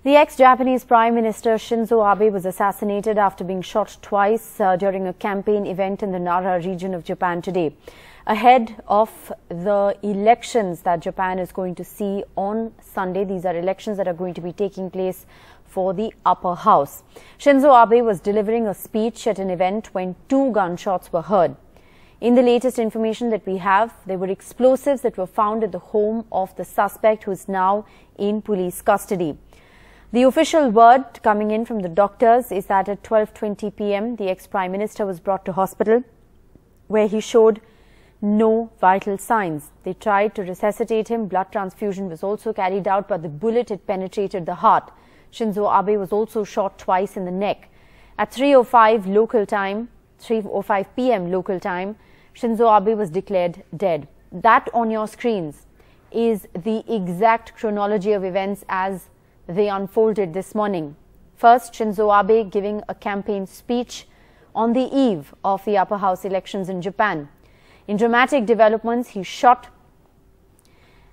The ex-Japanese Prime Minister Shinzo Abe was assassinated after being shot twice during a campaign event in the Nara region of Japan today. Ahead of the elections that Japan is going to see on Sunday, these are elections that are going to be taking place for the upper house. Shinzo Abe was delivering a speech at an event when two gunshots were heard. In the latest information that we have, there were explosives that were found at the home of the suspect, who is now in police custody. The official word coming in from the doctors is that at 12:20 p.m. the ex-Prime Minister was brought to hospital, where he showed no vital signs. They tried to resuscitate him. Blood transfusion was also carried out, but the bullet had penetrated the heart. Shinzo Abe was also shot twice in the neck. At 3:05 local time, 3:05 p.m. local time, Shinzo Abe was declared dead. That on your screens is the exact chronology of events as they unfolded this morning. First, Shinzo Abe giving a campaign speech on the eve of the upper house elections in Japan. In dramatic developments, he shot,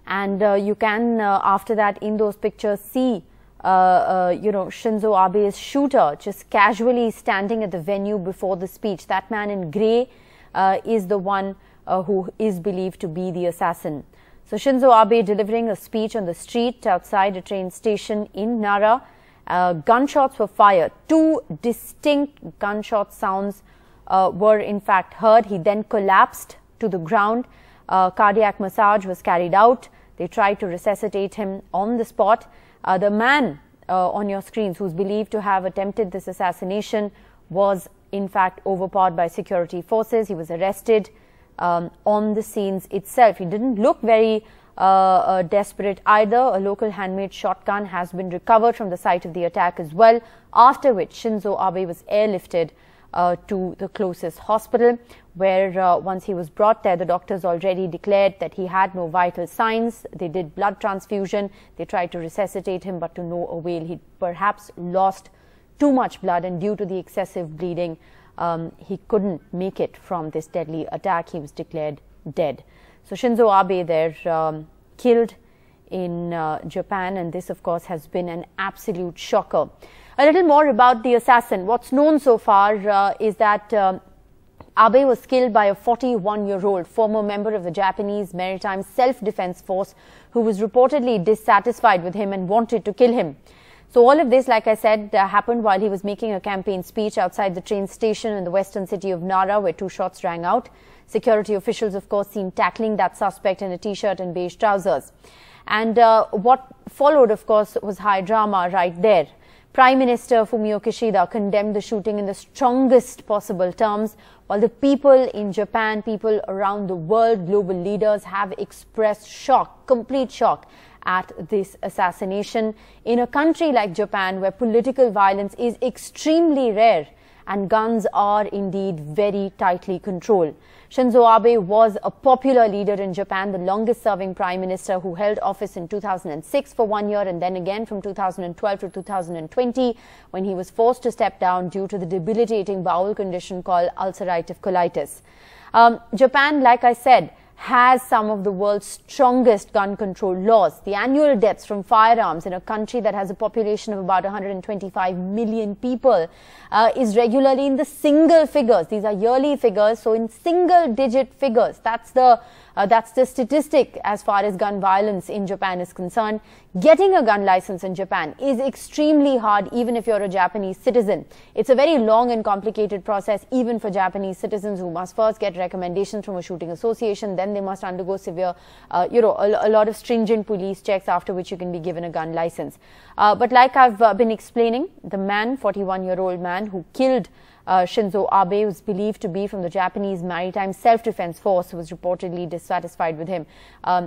and you can after that in those pictures see Shinzo Abe's shooter just casually standing at the venue before the speech. That man in grey is the one who is believed to be the assassin. So Shinzo Abe delivering a speech on the street outside a train station in Nara. Gunshots were fired. Two distinct gunshot sounds were in fact heard. He then collapsed to the ground. Cardiac massage was carried out. They tried to resuscitate him on the spot. The man on your screens, who's believed to have attempted this assassination, was in fact overpowered by security forces. He was arrested on the scenes itself. He didn't look very desperate either. A local handmade shotgun has been recovered from the site of the attack as well, after which Shinzo Abe was airlifted to the closest hospital, where once he was brought there, the doctors already declared that he had no vital signs. They did blood transfusion. They tried to resuscitate him, but to no avail. He perhaps lost too much blood, and due to the excessive bleeding, he couldn't make it from this deadly attack. He was declared dead. So Shinzo Abe there killed in Japan, and this of course has been an absolute shocker. A little more about the assassin. What's known so far is that Abe was killed by a 41-year-old former member of the Japanese Maritime Self-Defense Force, who was reportedly dissatisfied with him and wanted to kill him. So all of this, like I said, happened while he was making a campaign speech outside the train station in the western city of Nara, where two shots rang out. Security officials, of course, seen tackling that suspect in a t-shirt and beige trousers. And what followed, of course, was high drama right there. Prime Minister Fumio Kishida condemned the shooting in the strongest possible terms, while the people in Japan, people around the world, global leaders have expressed shock, complete shock, at this assassination in a country like Japan, where political violence is extremely rare and guns are indeed very tightly controlled. Shinzo Abe was a popular leader in Japan, the longest-serving prime minister, who held office in 2006 for 1 year and then again from 2012 to 2020, when he was forced to step down due to the debilitating bowel condition called ulcerative colitis. Japan, like I said, has some of the world's strongest gun control laws. The annual deaths from firearms in a country that has a population of about 125 million people is regularly in the single figures. These are yearly figures, so in single-digit figures. That's the statistic as far as gun violence in Japan is concerned. Getting a gun license in Japan is extremely hard, even if you're a Japanese citizen. It's a very long and complicated process, even for Japanese citizens, who must first get recommendations from a shooting association. Then they must undergo severe, a lot of stringent police checks, after which you can be given a gun license. But like I've been explaining, the man, 41-year-old man who killed Shinzo Abe, was believed to be from the Japanese Maritime Self-Defense Force, who was reportedly dissatisfied with him.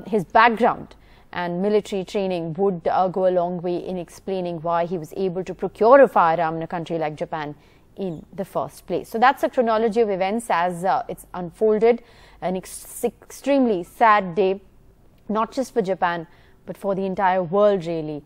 His background and military training would go a long way in explaining why he was able to procure a firearm in a country like Japan in the first place. So that's the chronology of events as it's unfolded. An extremely sad day, not just for Japan, but for the entire world, really.